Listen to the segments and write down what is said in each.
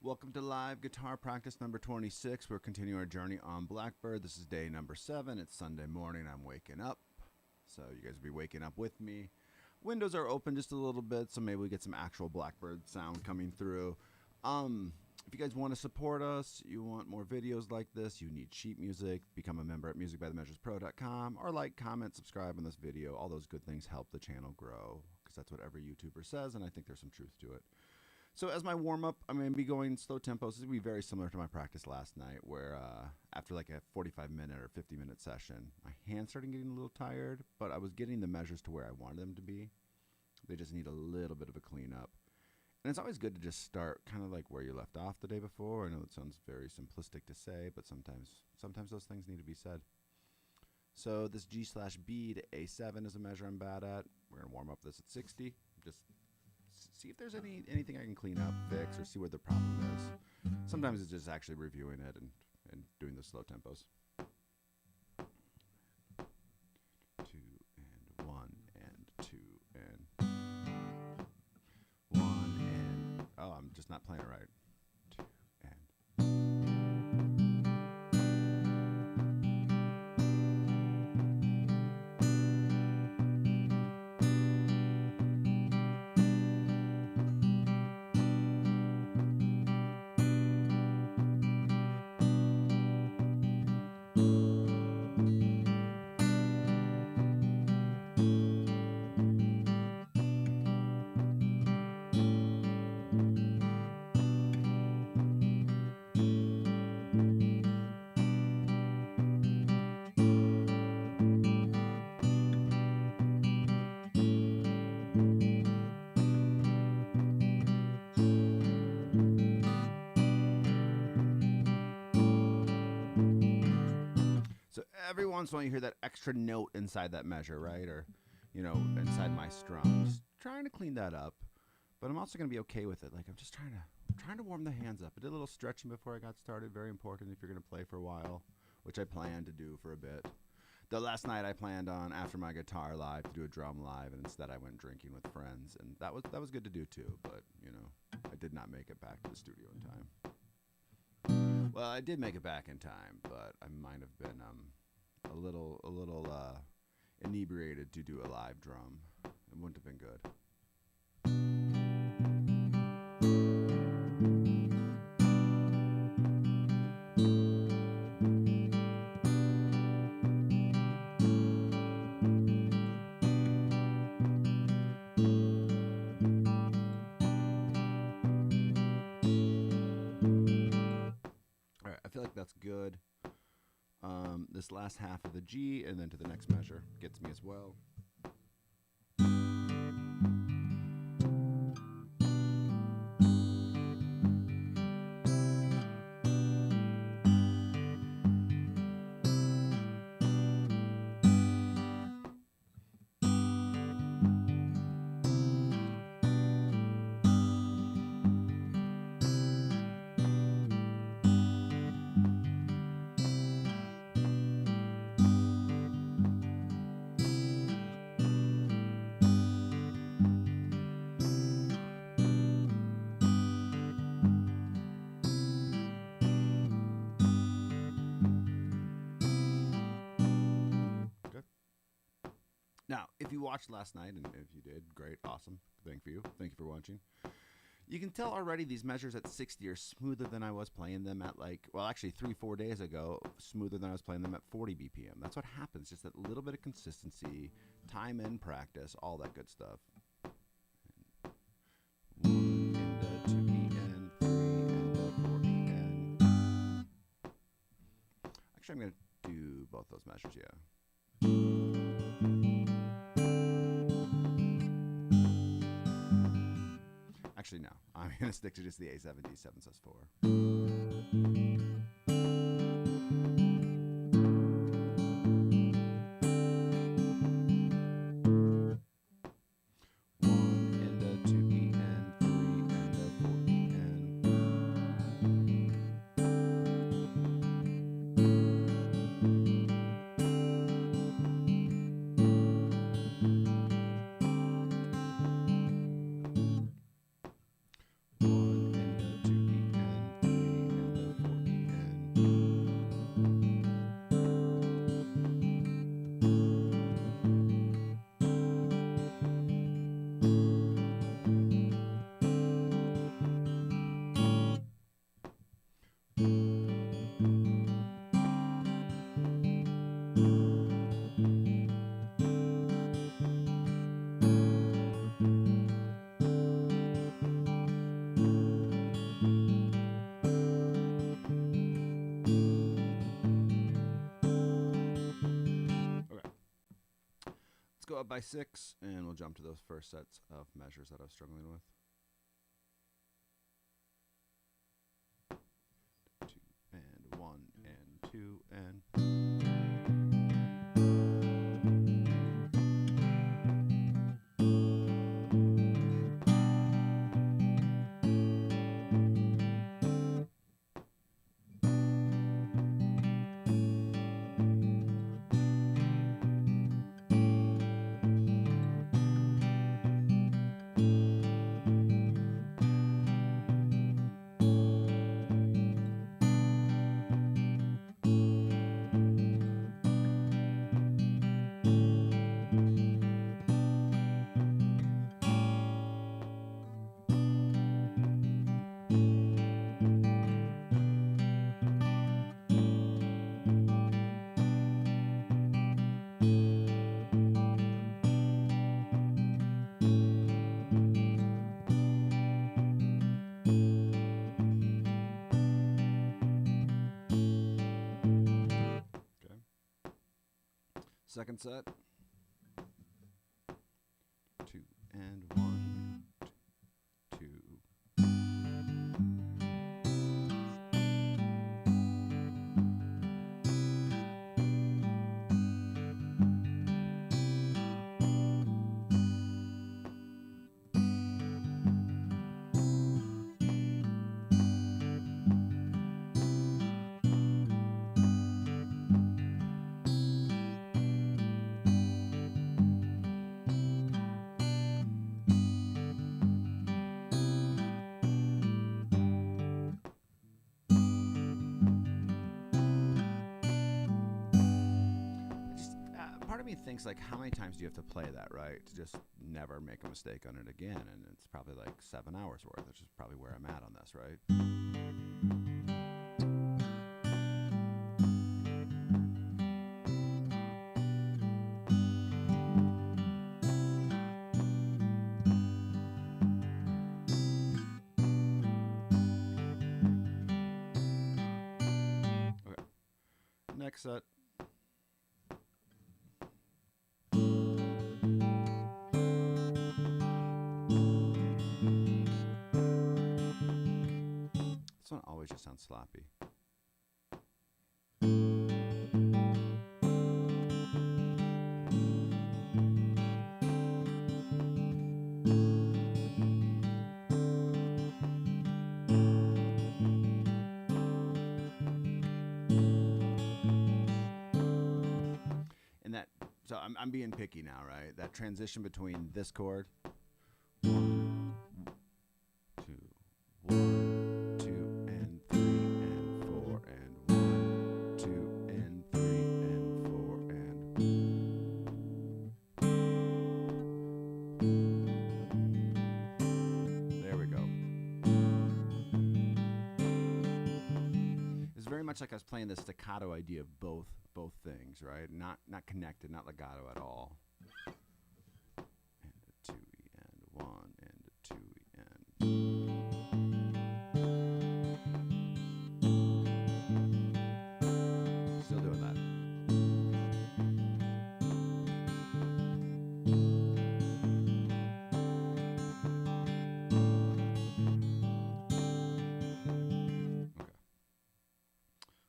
Welcome to live guitar practice number 26. We're continuing our journey on Blackbird. This is day number 7. It's Sunday morning. I'm waking up. So you guys will be waking up with me. Windows are open just a little bit, so maybe we get some actual Blackbird sound coming through. If you guys want to support us, you want more videos like this, you need sheet music, become a member at musicbythemeasurespro.com, or like, comment, subscribe on this video. All those good things help the channel grow, because that's what every YouTuber says, and I think there's some truth to it. So as my warm-up, I'm going to be going slow tempo. This is going to be very similar to my practice last night, where after like a 45-minute or 50-minute session, my hands started getting a little tired, but I was getting the measures to where I wanted them to be. They just need a little bit of a cleanup. And it's always good to just start kind of like where you left off the day before. I know it sounds very simplistic to say, but sometimes those things need to be said. So this G/B to A7 is a measure I'm bad at. We're going to warm up this at 60. Just see if there's anything I can clean up, fix, or see where the problem is. Sometimes it's just actually reviewing it and doing the slow tempos. 2 and 1 and 2 and 1 and I'm just not playing it right. 2 and every once in a while you hear that extra note inside that measure, right? Or, you know, inside my strum. Just trying to clean that up. But I'm also going to be okay with it. Like, I'm just trying to warm the hands up. I did a little stretching before I got started. Very important if you're going to play for a while, which I plan to do for a bit. Though last night I planned on, after my guitar live, to do a drum live, and instead I went drinking with friends. And that was good to do too, but, you know, I did not make it back to the studio in time. Well, I did make it back in time, but I might have been a little inebriated to do a live drum. It wouldn't have been good. All right, I feel like that's good. This last half of the G and then to the next measure gets me as well. Now, if you watched last night, and if you did, great, awesome. Thank you for watching. You can tell already these measures at 60 are smoother than I was playing them at, like, well, actually 3-4 days ago, smoother than I was playing them at 40 BPM. That's what happens, just that little bit of consistency, time in practice, all that good stuff. 1 and 2 E and 3 and 4 E and. Actually, I'm going to do both those measures, yeah. Actually, no. I'm going to stick to just the A7, D7 sus4. go up by 6, and we'll jump to those first sets of measures that I was struggling with. 2 and 1 and 2 and... Second set. 2 and 1, 2. Part of me thinks, like, how many times do you have to play that, right, to just never make a mistake on it again? And it's probably like 7 hours worth, which is probably where I'm at on this, right? Okay. Next set. This one always just sounds sloppy. And that, so I'm being picky now, right? That transition between this chord, 1, 2, 1, 2, and 3, and 4, and 1, 2, and 3, and 4, and... There we go. It's very much like I was playing the staccato idea of both things, right? Not connected, not legato at all. And a 2E and 1 and a 2E and... Still doing that. Okay.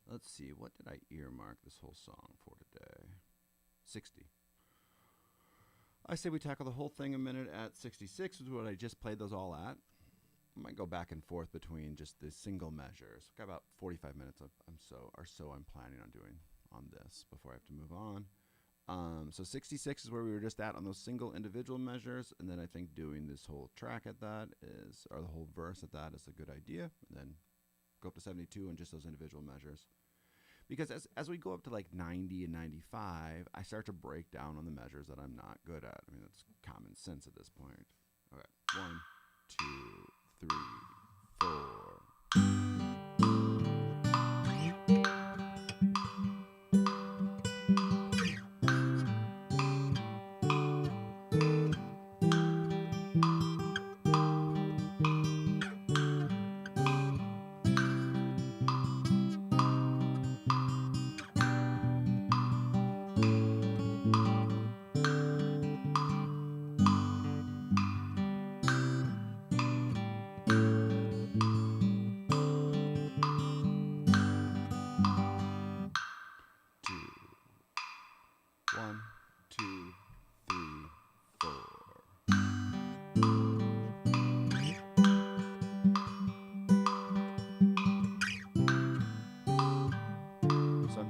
Let's see, what did I earmark this whole song for today? 60. I say we tackle the whole thing a minute at 66, is what I just played those all at. I might go back and forth between just the single measures. Got about 45 minutes I'm planning on doing on this before I have to move on. So 66 is where we were just at on those single individual measures, and then I think doing this whole track at that is, or the whole verse at that is a good idea. And then go up to 72 and just those individual measures. Because as we go up to like 90 and 95, I start to break down on the measures that I'm not good at. I mean, that's common sense at this point. Okay, 1, 2, 3, 4.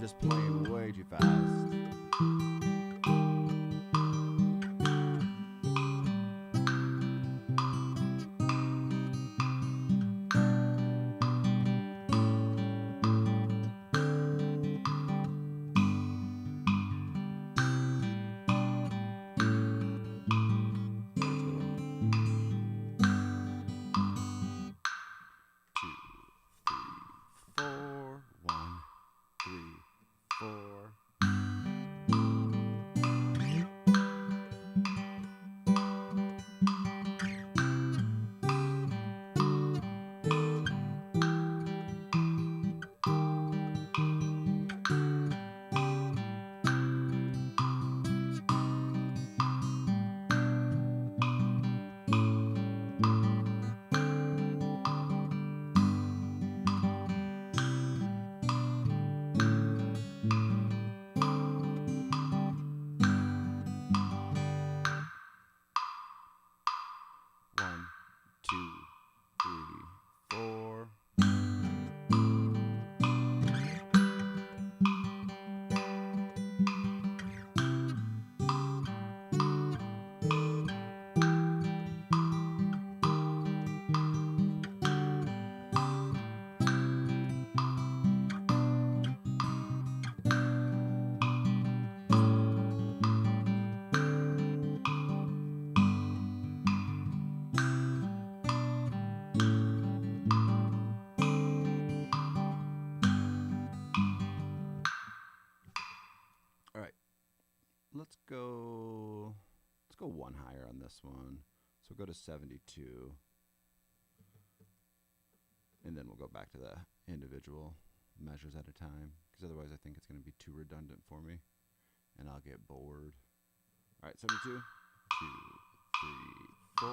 just playing way too fast. Let's go one higher on this one. So we'll go to 72. And then we'll go back to the individual measures at a time, because otherwise I think it's going to be too redundant for me and I'll get bored. All right, 72, 2, 3, 4.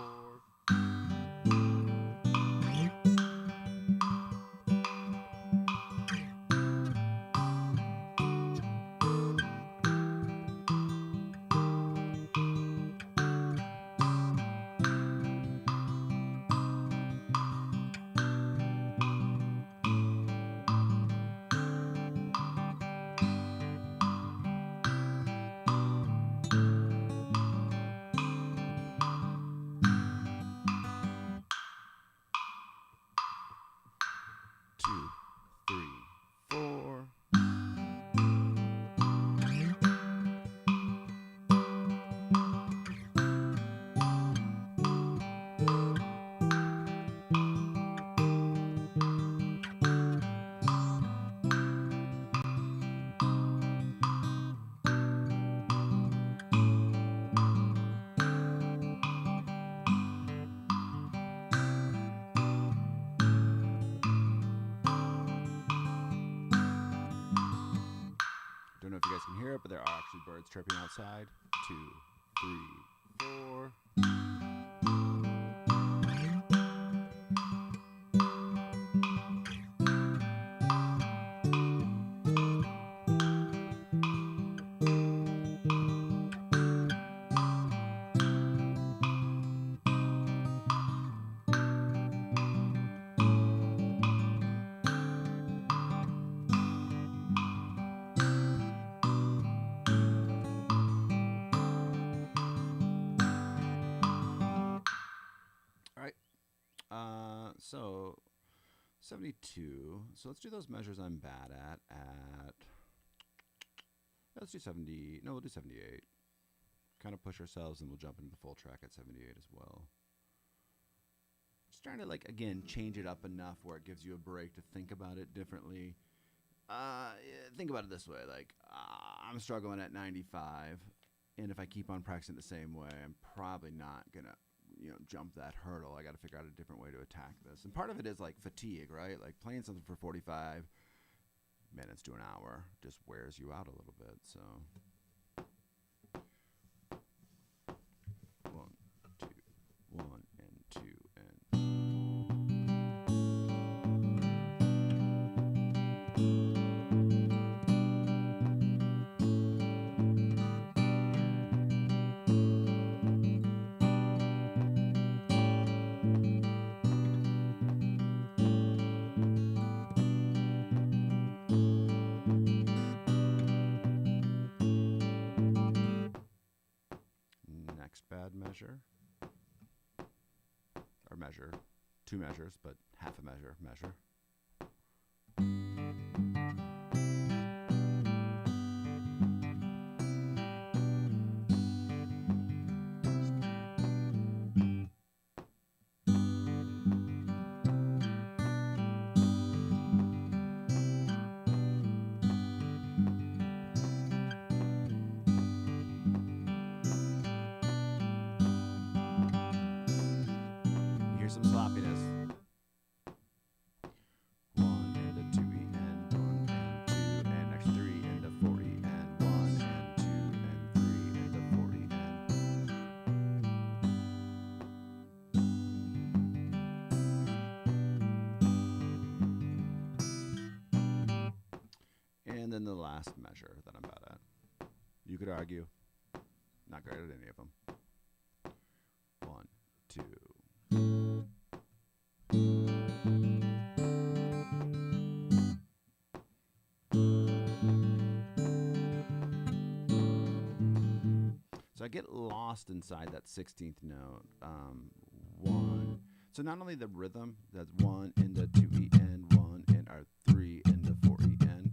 Don't know if you guys can hear it, but there are actually birds chirping outside. 2, 3, 4. So 72. So let's do those measures I'm bad at. Let's do 70. No, we'll do 78. Kind of push ourselves, and we'll jump into the full track at 78 as well. Just trying to, like, again, change it up enough where it gives you a break to think about it differently. Think about it this way. Like, I'm struggling at 95, and if I keep on practicing the same way, I'm probably not going to jump that hurdle. I got to figure out a different way to attack this. And part of it is like fatigue, right? Like playing something for 45 minutes to an hour just wears you out a little bit. So 1, 2, 1 and 2 and measure. Or measure. 2 measures, but half a measure. Measure. Here's some sloppiness. 1 and a 2E and 1 and 2 and next 3 and a 4E and 1 and 2 and 3 and a 4E and then the last measure that I'm bad at. You could argue, not great at any of them. 1, 2. So I get lost inside that 16th note. 1. So not only the rhythm, that's 1 and a 2E and 1 and or 3 and a 4E and.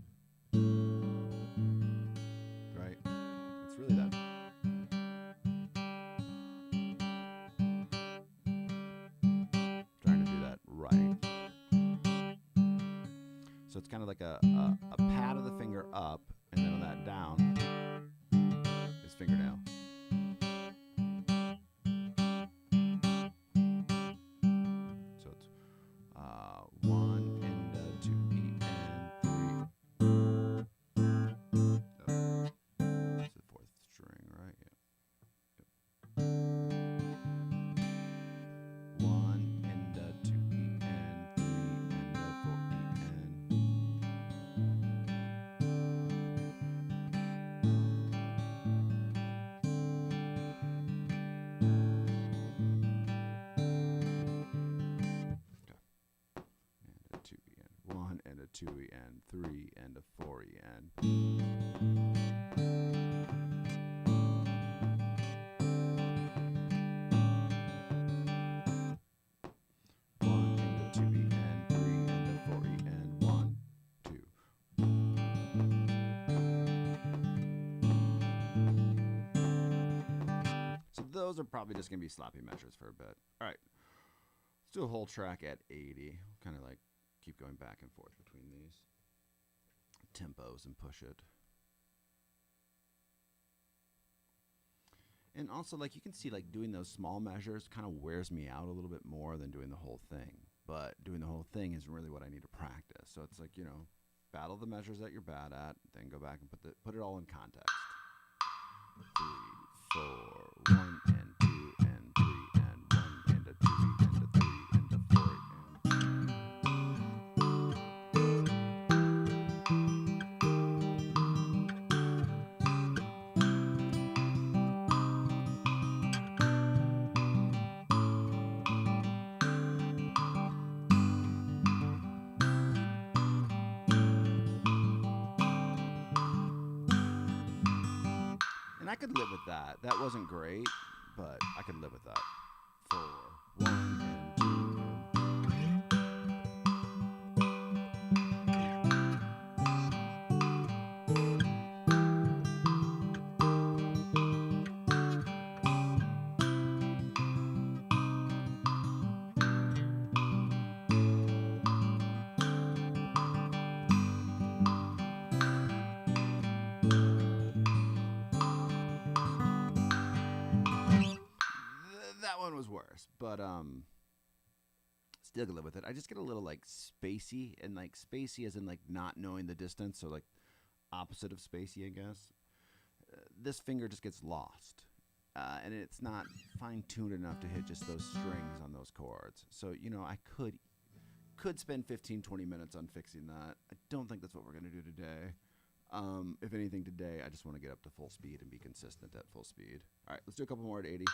Right? It's really that. Trying to do that right. So it's kind of like a pat of the finger up, and then on that down is fingernail. So it's 1 and a 2E and 3. It's the 4th string, right? Yeah. Yep. 1 and a 2E and 3 and a 4E and. And a 2E and 1 and a 2E and 3 and a 4E and. 1 and a 2E and 3 and a 4E and 1, 2. So those are probably just going to be sloppy measures for a bit. All right. Let's do a whole track at 80. Kind of like keep going back and forth between these tempos and push it. And also, like, you can see, like, doing those small measures kind of wears me out a little bit more than doing the whole thing. But doing the whole thing is really what I need to practice. So it's like, you know, battle the measures that you're bad at, then go back and put it all in context. 3, 4, 1 and 2 and 3 and 1 and a 2E and a 3 and a 4 and. And I could live with that. That wasn't great, but I could live with that. 4, 1 and 2 and. That one was worse, but still could live with it. I just get a little like spacey, and like spacey as in like not knowing the distance, so like opposite of spacey, I guess. This finger just gets lost, and it's not fine-tuned enough to hit just those strings on those chords. So, you know, I could spend 15-20 minutes on fixing that. I don't think that's what we're going to do today. If anything, today I just want to get up to full speed and be consistent at full speed. All right, let's do a couple more at 80.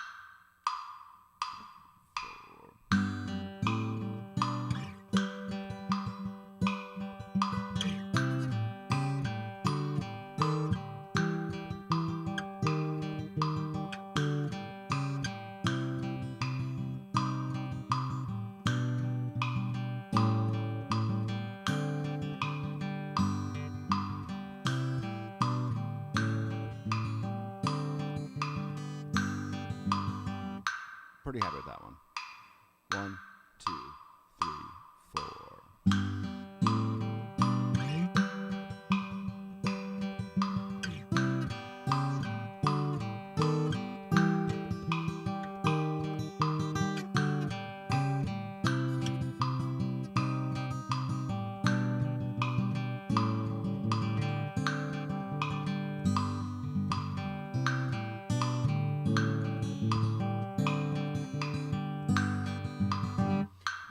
pretty happy with that one. 1, 2, 3, 4.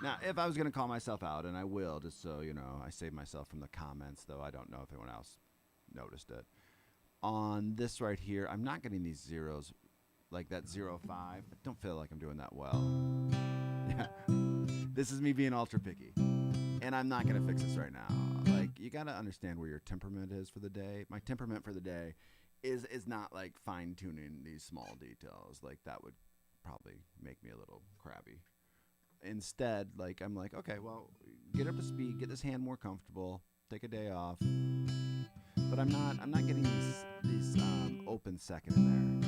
Now, if I was going to call myself out, and I will, just so you know, I saved myself from the comments, though I don't know if anyone else noticed it. On this right here, I'm not getting these zeros, like that 0, 5. I don't feel like I'm doing that well. Yeah. This is me being ultra picky. And I'm not going to fix this right now. Like, you got to understand where your temperament is for the day. My temperament for the day is not like fine-tuning these small details. Like, that would probably make me a little crabby. Instead, like, I'm like, okay, well, get up to speed, get this hand more comfortable, take a day off. But I'm not getting these open second in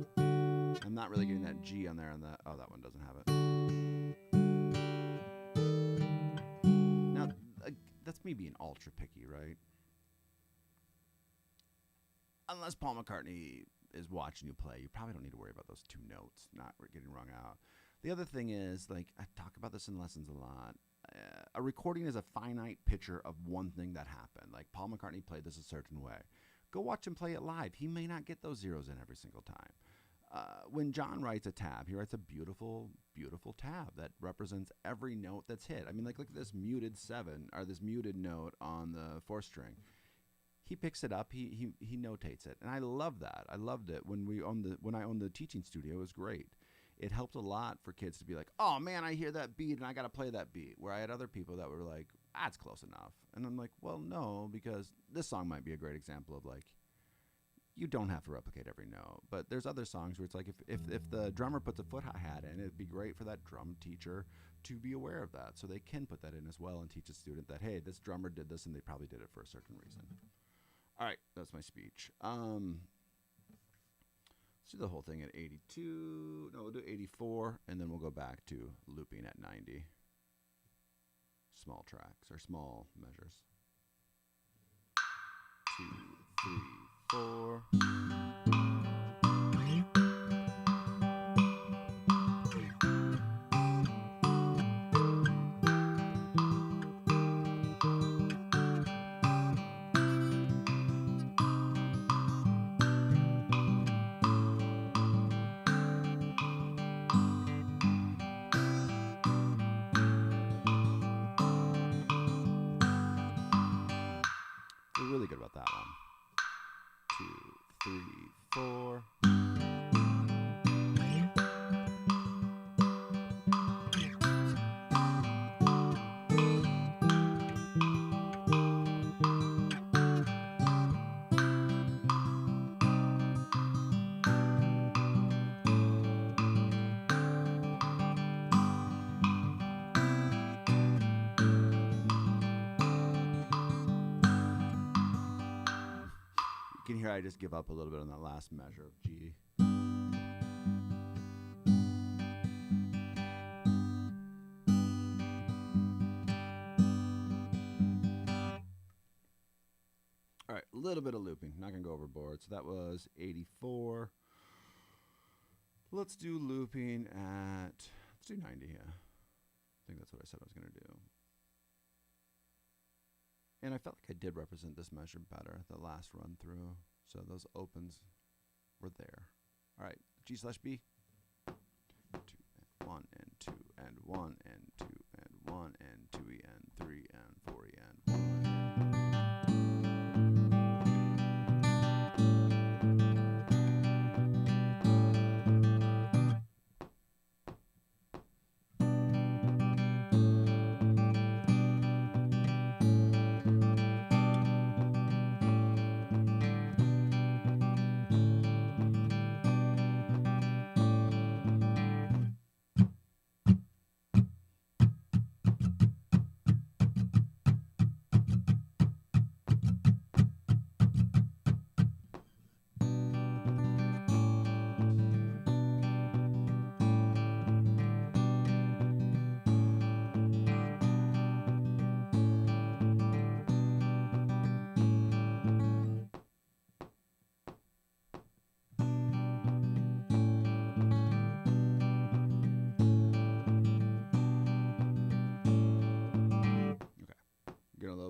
there. I'm not really getting that G on there on that. Oh, that one doesn't have it. Now, that's me being ultra picky, right? Unless Paul McCartney is watching you play, you probably don't need to worry about those 2 notes not getting rung out. The other thing is, like, I talk about this in lessons a lot. A recording is a finite picture of one thing that happened. Like, Paul McCartney played this a certain way. Go watch him play it live. He may not get those zeros in every single time. When John writes a tab, he writes a beautiful, beautiful tab that represents every note that's hit. I mean, like, look at this muted 7, or this muted note on the 4th string. He picks it up. He notates it, and I love that. I loved it when I owned the teaching studio. It was great. It helped a lot for kids to be like, oh man, I hear that beat and I got to play that beat. Where I had other people that were like, that's close enough, and I'm like, well, no, because this song might be a great example of, like, you don't have to replicate every note. But there's other songs where it's like, if the drummer puts a foot hi-hat in, it'd be great for that drum teacher to be aware of that, so they can put that in as well and teach a student that, hey, this drummer did this and they probably did it for a certain reason. All right, that's my speech. Let's do the whole thing at 82. No, we'll do 84, and then we'll go back to looping at 90. Small tracks, or small measures. 2, 3, 4. We're really good about that one. 2, 3, 4. You can hear I just give up a little bit on that last measure of G. All right, a little bit of looping. Not going to go overboard. So that was 84. Let's do looping at, let's do 90, yeah. I think that's what I said I was going to do. And I felt like I did represent this measure better the last run through. So those opens were there. All right, G/B. 2 and 1 and 2 and 1 and 2 and 1 and 2 and 3 and 4 and 1.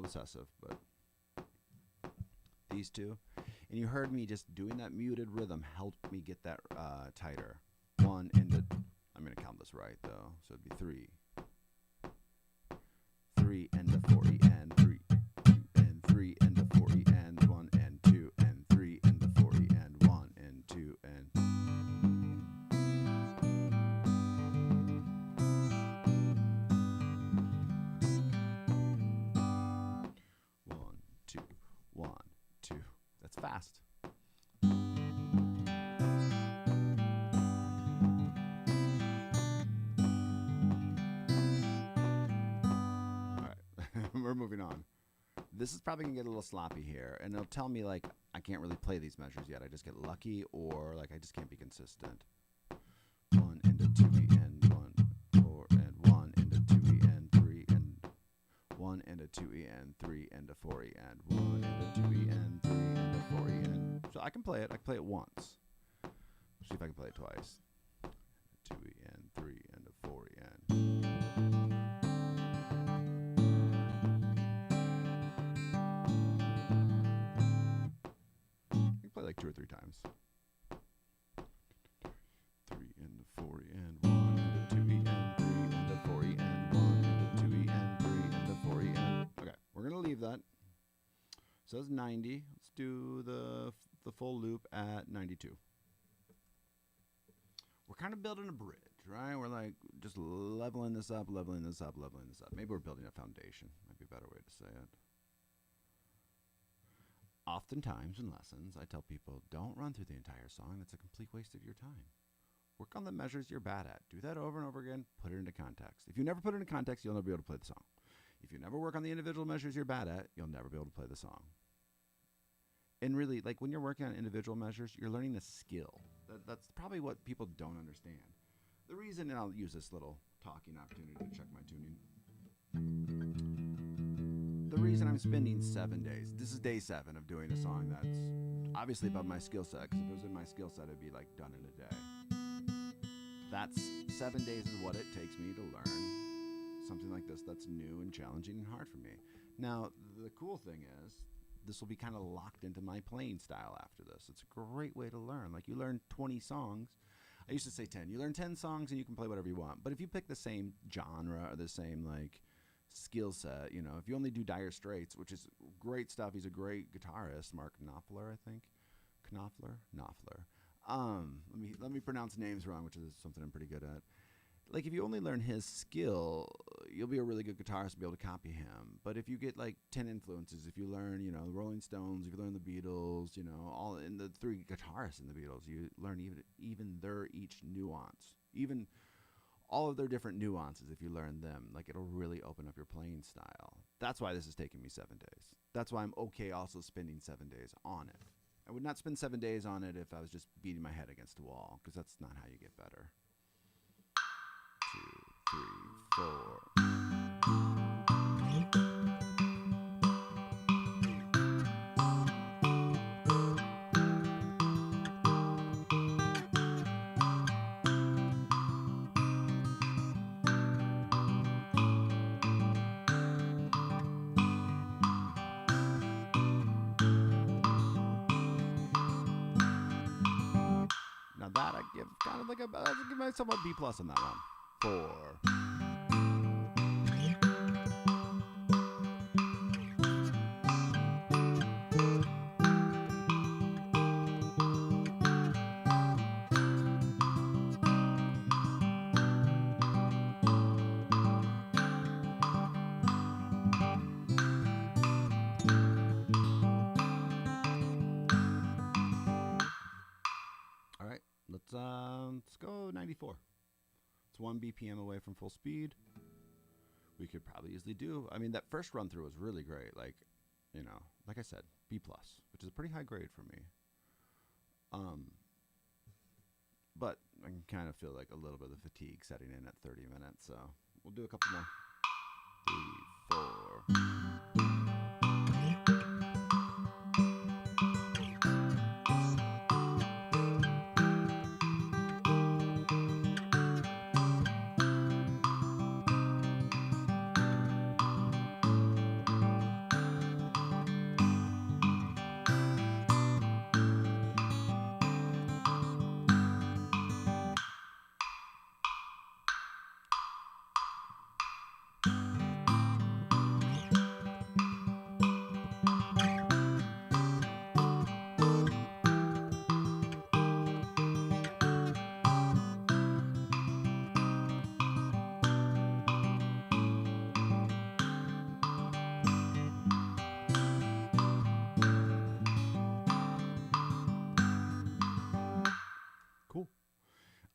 recessive, but these two. And you heard me just doing that muted rhythm helped me get that tighter. 1 into, I'm going to count this right though, so it'd be 3. 3 into 4 E and 3, 2 and 3 into 4 E and 1 and 2 and 3 into 4 E and 1 and 2 and 1, 2, 1, 2. That's fast. We're moving on. This is probably gonna get a little sloppy here, and it'll tell me like I can't really play these measures yet. I just get lucky, or like I just can't be consistent. 1 into 2E and 1, 4 and 1 into 2E and 3 and 1 into 2E and 3 into 4E and 1 into 2E and 3 into 4E and so I can play it. I can play it once. See if I can play it twice. 2E and 3 into 4E and. Like 2 or 3 times. 3 into 4 and 1 into 2E and 3 into 4E and 1 into 2E and 3 into 4E and. Okay, we're gonna leave that. So it's 90. Let's do the full loop at 92. We're kind of building a bridge, right? We're like just leveling this up, leveling this up, leveling this up. Maybe we're building a foundation. Might be a better way to say it. Oftentimes in lessons, I tell people, don't run through the entire song. That's a complete waste of your time. Work on the measures you're bad at. Do that over and over again. Put it into context. If you never put it into context, you'll never be able to play the song. If you never work on the individual measures you're bad at, you'll never be able to play the song. And really, like when you're working on individual measures, you're learning a skill. That's probably what people don't understand. The reason, and I'll use this little talking opportunity to check my tuning. The reason I'm spending 7 days, this is day 7 of doing a song that's obviously above my skill set, because if it was in my skill set, it'd be like done in a day. That's 7 days is what it takes me to learn something like this that's new and challenging and hard for me. Now, the cool thing is, this will be kind of locked into my playing style after this. It's a great way to learn. Like you learn 20 songs. I used to say 10. You learn 10 songs and you can play whatever you want. But if you pick the same genre or the same like skill set, you know, if you only do Dire Straits, which is great stuff, he's a great guitarist, Mark Knopfler, I think. Knopfler. Let me pronounce names wrong, which is something I'm pretty good at. Like if you only learn his skill, you'll be a really good guitarist and be able to copy him. But if you get like 10 influences, if you learn, you know, the Rolling Stones, if you learn the Beatles, you know, all in the 3 guitarists in the Beatles, you learn even their each nuance, even all of their different nuances. If you learn them, like it'll really open up your playing style. That's why this is taking me 7 days. That's why I'm okay also spending 7 days on it. I would not spend 7 days on it if I was just beating my head against a wall, because that's not how you get better. 2, 3, 4. Now that I give kind of like I give myself a B+ on that one. 4. All right, let's go 94. It's 1 BPM away from full speed. We could probably easily do. I mean, that first run through was really great. Like, you know, like I said, B+, which is a pretty high grade for me. But I can kind of feel like a little bit of fatigue setting in at 30 minutes. So we'll do a couple more. 3, 4.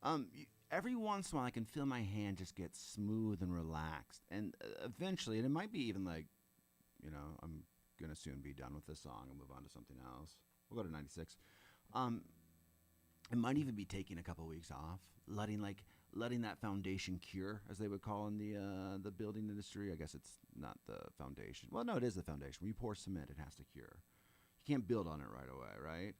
Every once in a while, I can feel my hand just get smooth and relaxed, and eventually, and it might be even like, I'm gonna soon be done with this song and move on to something else. We'll go to 96. Um, it might even be taking a couple weeks off, letting that foundation cure, as they would call in the building industry. I guess it's not the foundation. Well, no, it is the foundation. When you pour cement, it has to cure. You can't build on it right away, right?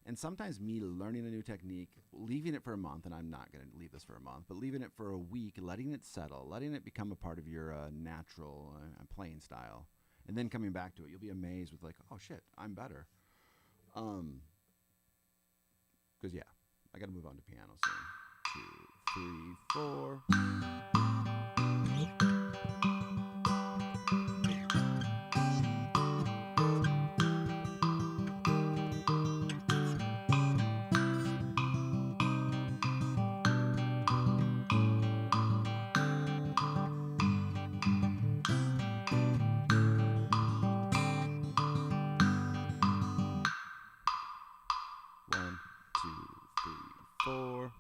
And sometimes me learning a new technique, leaving it for a month, and I'm not going to leave this for a month, but leaving it for a week, letting it settle, letting it become a part of your natural playing style, and then coming back to it, you'll be amazed with like, oh shit, I'm better. Because yeah, I got to move on to piano soon. 2, 3, 4. One, two, three, 4.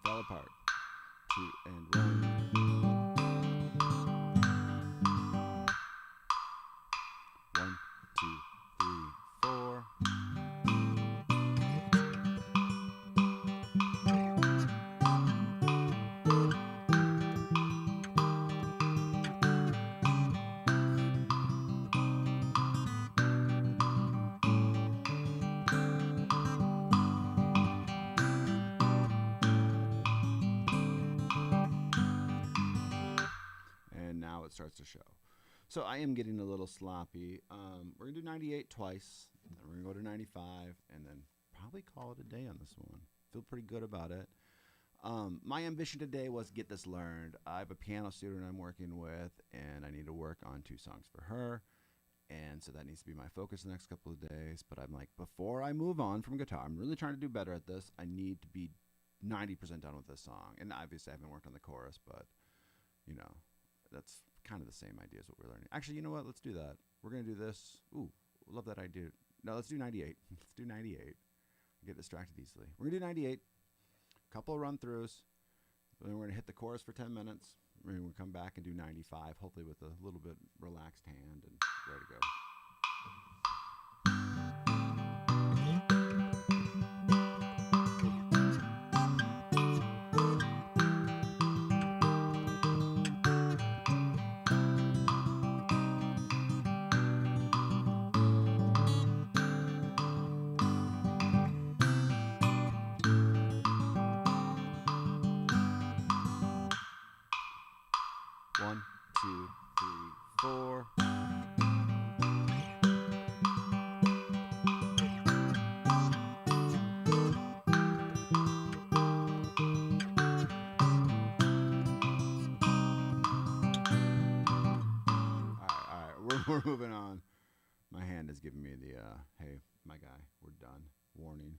Fell apart. 2 and 1. 1, 2, 3, 4. And now it starts to show. So I am getting a little sloppy. We're going to do 98 twice, then we're going to go to 95, and then probably call it a day on this one. Feel pretty good about it. My ambition today was get this learned. I have a piano student I'm working with, and I need to work on 2 songs for her. And so that needs to be my focus the next couple of days. But I'm like, before I move on from guitar, I'm really trying to do better at this. I need to be 90% done with this song. And obviously I haven't worked on the chorus, but, that's kind of the same idea as what we're learning. Actually, you know what? Let's do that. We're going to do this. Ooh, love that idea. No, let's do 98. Let's do 98. I get distracted easily. We're going to do 98. Couple of run-throughs. Then we're going to hit the chorus for 10 minutes. We're going to come back and do 95, hopefully with a little bit relaxed hand and ready to go. One, 2, 3, 4. We're moving on. My hand is giving me the, hey, my guy, we're done warning.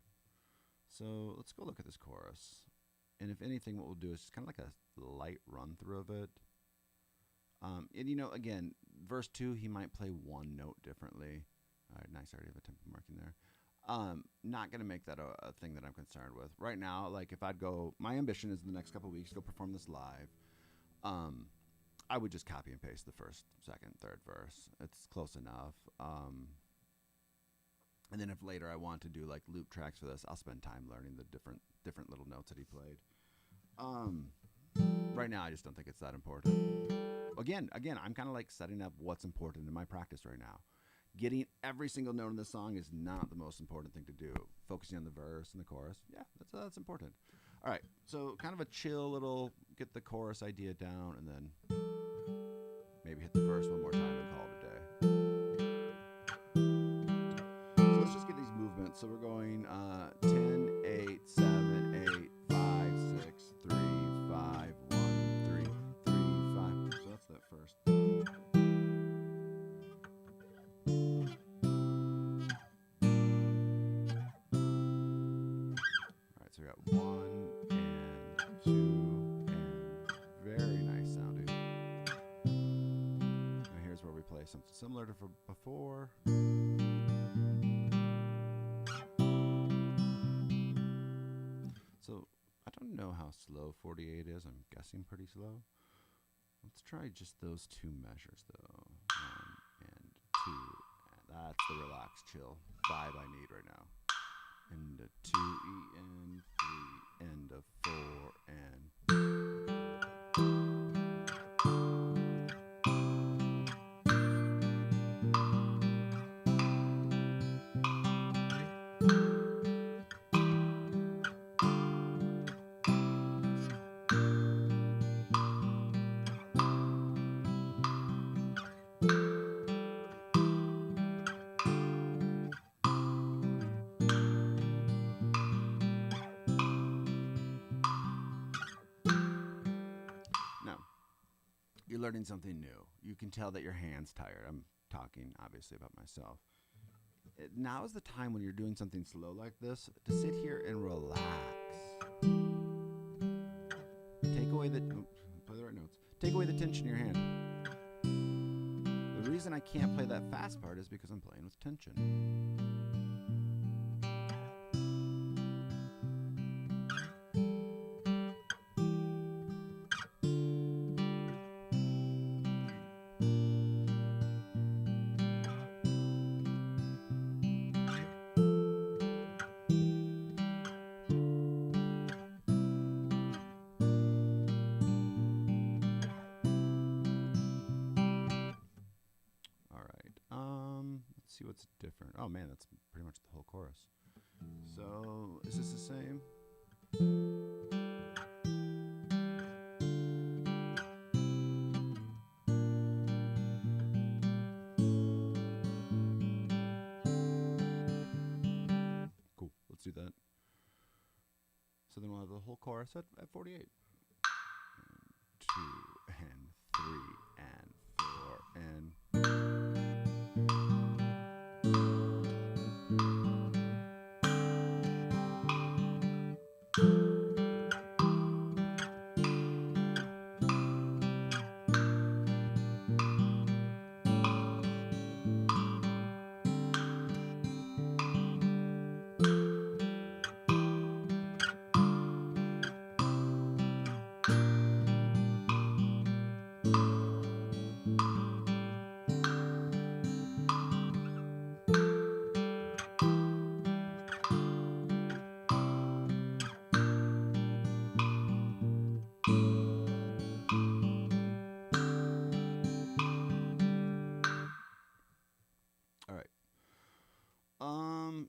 So let's go look at this chorus. And if anything, what we'll do is just kind of like a light run through of it. And again, verse 2, he might play one note differently. All right, nice, I already have a tempo marking there. Not going to make that a thing that I'm concerned with. Right now, like if I'd go, my ambition is in the next couple of weeks to go perform this live. I would just copy and paste the first, second, third verse. It's close enough. And then if later I want to do like loop tracks for this, I'll spend time learning the different little notes that he played. Right now, I just don't think it's that important. Again, I'm kind of like setting up what's important in my practice right now. Getting every single note in the song is not the most important thing to do. Focusing on the verse and the chorus, yeah, that's important. All right, so kind of a chill little, get the chorus idea down, and then maybe hit the verse one more time and call it a day. So let's just get these movements. So we're going 10, 8, 7, 8, 5, 6, 3, 5, 1, 3, 3, 5. So that's that first. All right, similar to before. So I don't know how slow 48 is. I'm guessing pretty slow. Let's try just those two measures though. 1 and 2. That's the relaxed chill vibe I need right now. And a 2 E and 3 and a 4 and. You're learning something new. You can tell that your hand's tired. I'm talking, obviously, about myself. Now is the time when you're doing something slow like this to sit here and relax. Take away the... play the right notes. Take away the tension in your hand. The reason I can't play that fast part is because I'm playing with tension. Let's see what's different. Oh man, that's pretty much the whole chorus. So, is this the same? Cool, let's do that. So then we'll have the whole chorus at 48. And 2 and 3 and 4 and...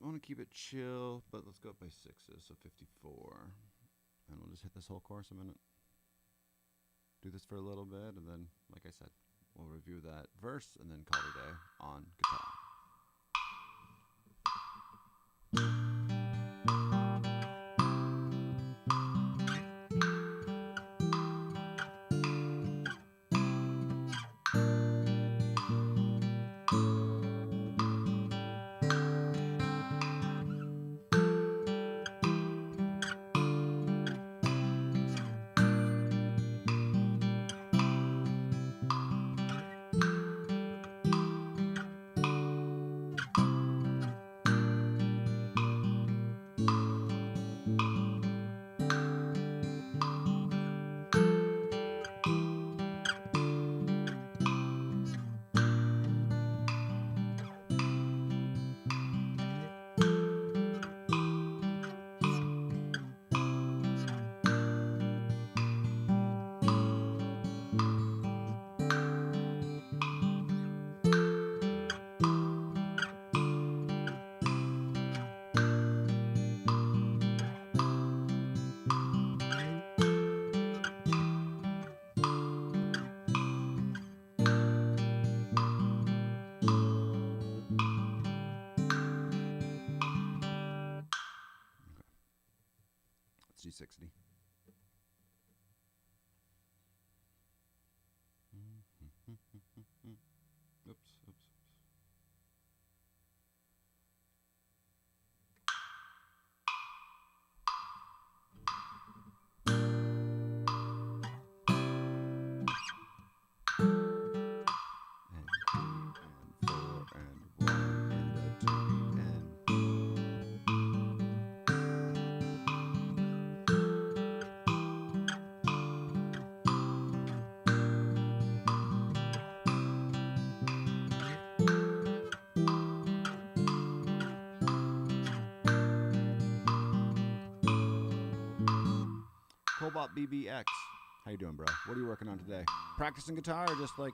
I want to keep it chill, but let's go up by 6s, so 54. And we'll just hit this whole chorus a minute. Do this for a little bit, and then, like I said, we'll review that verse and then call it a day on guitar. Cobalt BBX. How you doing, bro? What are you working on today? Practicing guitar or just like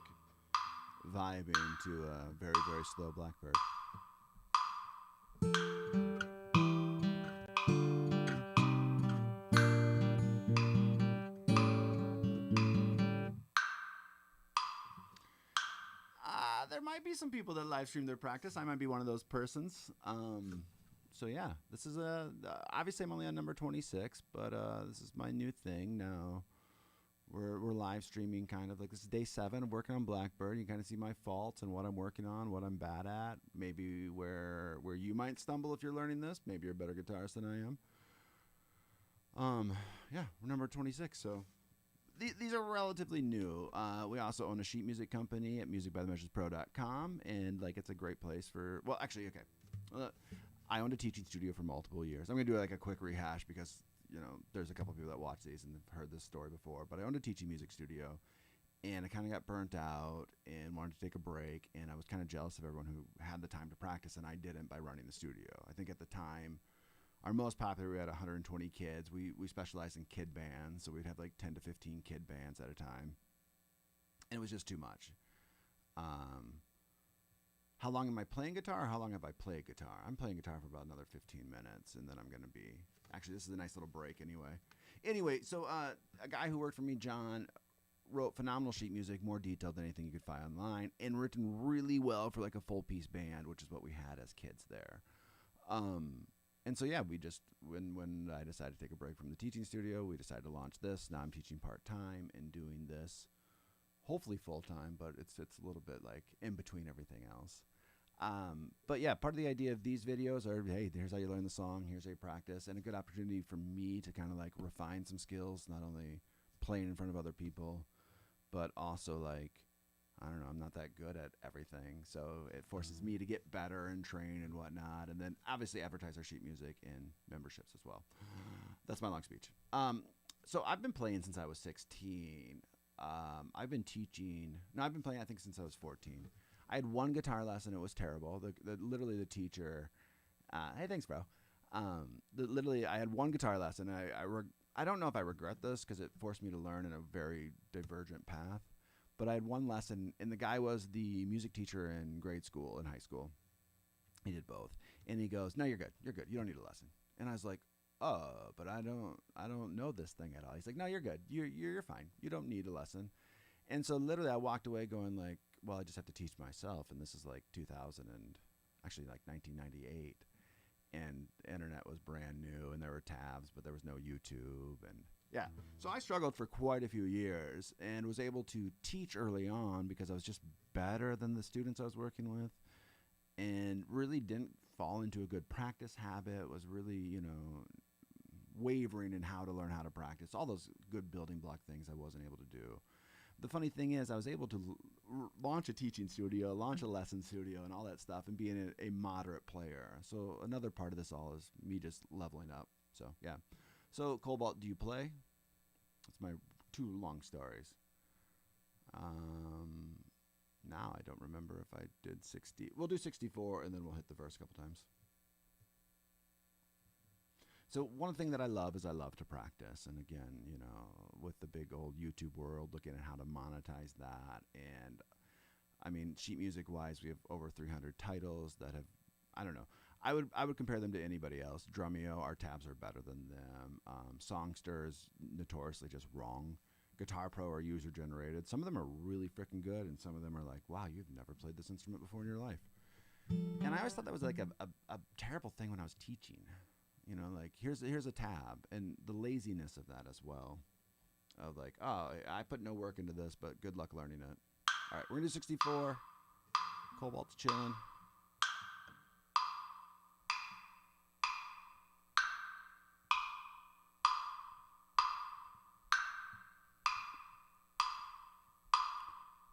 vibing to a very, very slow Blackbird? There might be some people that live stream their practice. I might be one of those persons. So yeah, this is obviously I'm only on number 26, but this is my new thing now. We're live streaming kind of like this is day 7 of working on Blackbird. You kind of see my faults and what I'm working on, what I'm bad at, maybe where you might stumble if you're learning this. Maybe you're a better guitarist than I am. Yeah, we're number 26, so these are relatively new. We also own a sheet music company at musicbythemeasurespro.com, and like it's a great place for. Well, actually, okay. I owned a teaching studio for multiple years. I'm gonna do like a quick rehash because there's a couple people that watch these and have heard this story before. But I owned a teaching music studio, and I kind of got burnt out and wanted to take a break. And I was kind of jealous of everyone who had the time to practice, and I didn't by running the studio. I think at the time, our most popular, we had 120 kids. We specialized in kid bands, so we'd have like 10 to 15 kid bands at a time. And it was just too much. How long am I playing guitar? Or how long have I played guitar? I'm playing guitar for about another 15 minutes, and then I'm going to be... Actually, this is a nice little break anyway. Anyway, so a guy who worked for me, John, wrote phenomenal sheet music, more detailed than anything you could find online, and written really well for like a full-piece band, which is what we had as kids there. And so, yeah, we just, when I decided to take a break from the teaching studio, we decided to launch this. Now I'm teaching part-time and doing this, hopefully full-time, but it's a little bit like in between everything else. But yeah, part of the idea of these videos are, hey, here's how you learn the song, here's how you practice, and a good opportunity for me to kind of like refine some skills, not only playing in front of other people, but also like, I don't know, I'm not that good at everything, so it forces me to get better and train and whatnot, and then obviously advertise our sheet music in memberships as well. That's my long speech. So I've been playing since I was 16. I've been playing, I think, since I was 14. I had one guitar lesson. It was terrible. Literally the teacher, hey, thanks, bro. Literally, I had one guitar lesson. I don't know if I regret this because it forced me to learn in a very divergent path. But I had one lesson, and the guy was the music teacher in grade school and high school. He did both. And he goes, no, you're good. You're good. You don't need a lesson. And I was like, oh, but I don't know this thing at all. He's like, no, you're good. You're fine. You don't need a lesson. And so literally I walked away going like, well, I just have to teach myself. And this is like 2000 and actually like 1998. And the internet was brand new and there were tabs, but there was no YouTube. And yeah, so I struggled for quite a few years and was able to teach early on because I was just better than the students I was working with and really didn't fall into a good practice habit, was really, wavering in how to learn how to practice. All those good building block things I wasn't able to do. The funny thing is I was able to launch a teaching studio, launch a lesson studio, and all that stuff, and being a moderate player. So another part of this all is me just leveling up. So, yeah. So, Cobalt, do you play? That's my 2 long stories. Now I don't remember if I did 60. We'll do 64, and then we'll hit the verse a couple times. So one thing that I love is I love to practice. And again, with the big old YouTube world, looking at how to monetize that. And I mean, sheet music wise, we have over 300 titles that have, I don't know. I would compare them to anybody else. Drumeo, our tabs are better than them. Songster is notoriously just wrong. Guitar Pro are user generated. Some of them are really freaking good. And some of them are like, wow, you've never played this instrument before in your life. And I always thought that was like a terrible thing when I was teaching. Like here's a tab, and the laziness of that as well. Of like, oh, I put no work into this, but good luck learning it. All right, we're gonna do 64. Cobalt's chilling.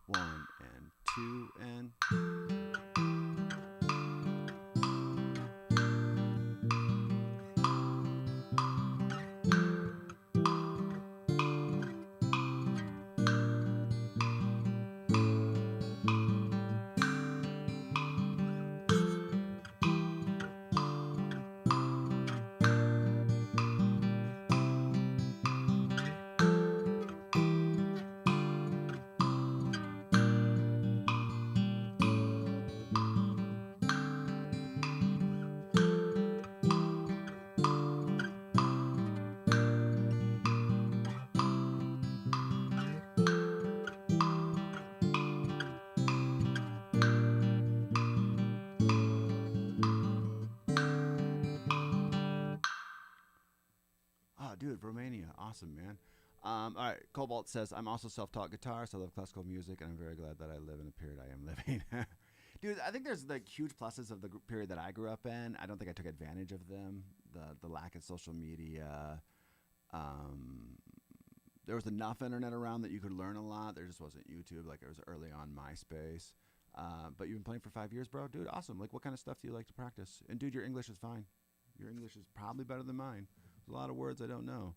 One and two and. Awesome, man. All right, Cobalt says, I'm also self taught guitarist. I love classical music, and I'm very glad that I live in the period I am living. Dude, I think there's like huge pluses of the period that I grew up in. I don't think I took advantage of them. The lack of social media. Um, there was enough internet around that you could learn a lot. There just wasn't YouTube like it was early on MySpace. But you've been playing for 5 years, bro? Dude, awesome. Like, what kind of stuff do you like to practice? And, dude, your English is fine. Your English is probably better than mine. There's a lot of words I don't know.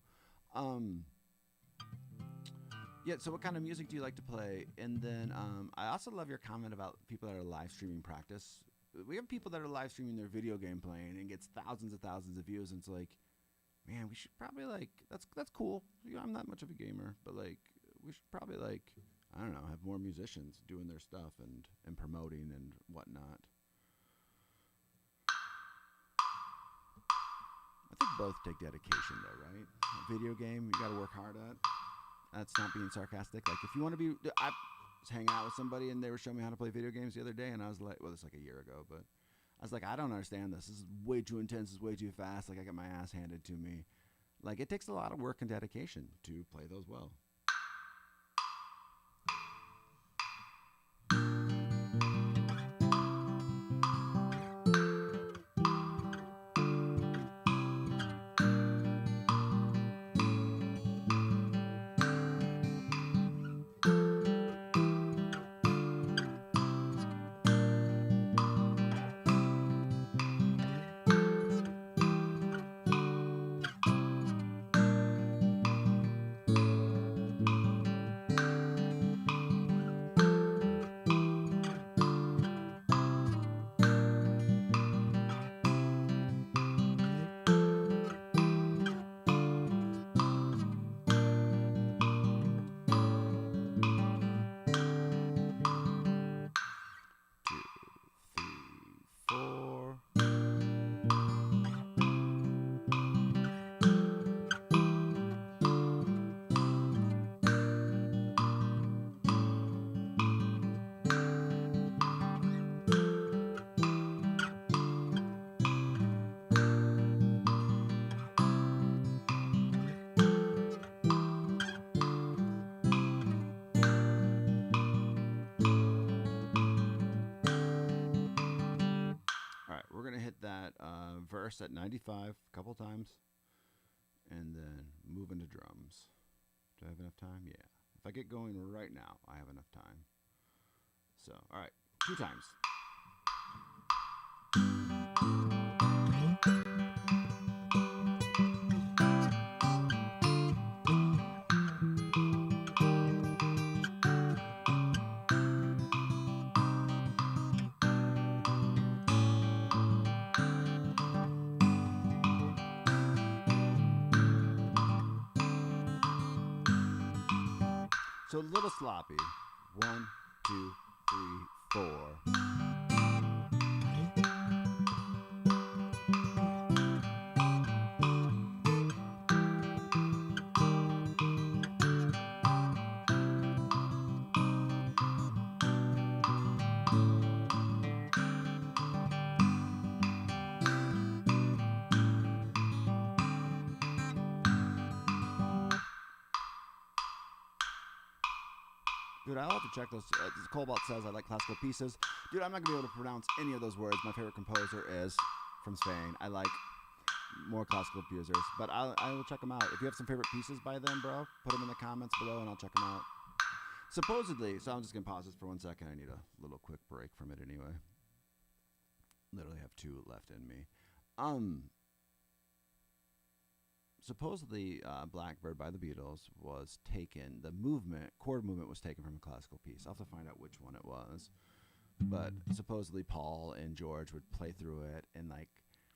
Yeah, so what kind of music do you like to play? And then I also love your comment about people that are live streaming practice. We have people that are live streaming their video game playing and gets thousands of views. And it's like, man, we should probably like, that's cool. You know, I'm not much of a gamer, but like, we should probably like, I don't know, have more musicians doing their stuff and promoting and whatnot. I think both take dedication though, right? A video game, you got to work hard at. That's not being sarcastic. Like, if you want to be, I was hanging out with somebody and they were showing me how to play video games the other day, and I was like, well, it's like a year ago, but I was like, I don't understand this. This is way too intense. This is way too fast. Like, I got my ass handed to me. Like, it takes a lot of work and dedication to play those well. We're going to hit that verse at 95 a couple times and then move into drums. Do I have enough time? Yeah. If I get going right now, I have enough time. So, all right, 2 times. So a little sloppy. 1, 2, 3, 4. Dude, I'll have to check those. Cobalt says I like classical pieces. Dude, I'm not going to be able to pronounce any of those words. My favorite composer is from Spain. I like more classical composers, but I will check them out. If you have some favorite pieces by them, bro, put them in the comments below and I'll check them out. Supposedly, so I'm just going to pause this for 1 second. I need a little quick break from it anyway. Literally have 2 left in me. Supposedly, Blackbird by the Beatles was taken, the movement, chord movement was taken from a classical piece. I'll have to find out which one it was. But supposedly Paul and George would play through it and like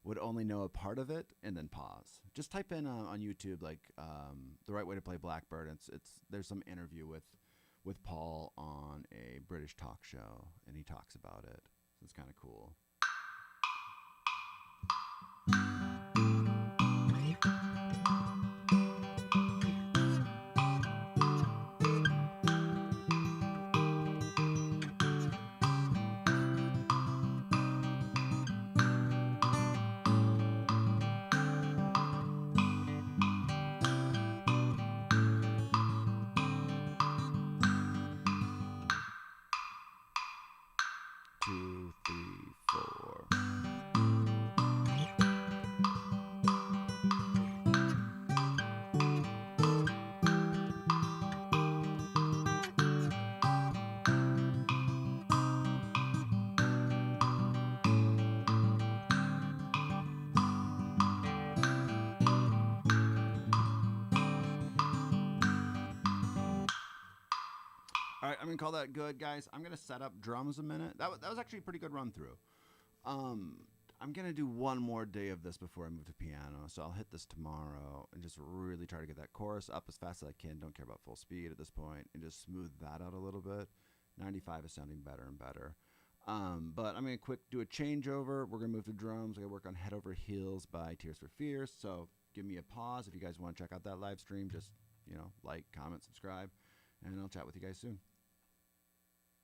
would only know a part of it and then pause. Just type in on YouTube like the right way to play Blackbird. There's some interview with Paul on a British talk show and he talks about it. So it's kind of cool. All right, I'm gonna call that good, guys. I'm gonna set up drums a minute. That was actually a pretty good run through. Um, I'm gonna do one more day of this before I move to piano, so I'll hit this tomorrow and just really try to get that chorus up as fast as I can. Don't care about full speed at this point, and just smooth that out a little bit. 95 is sounding better and better. But I'm gonna quick do a changeover. We're gonna move to drums. I gotta work on Head Over Heels by Tears for Fears. So give me a pause if you guys want to check out that live stream. Just like, comment, subscribe, and I'll chat with you guys soon.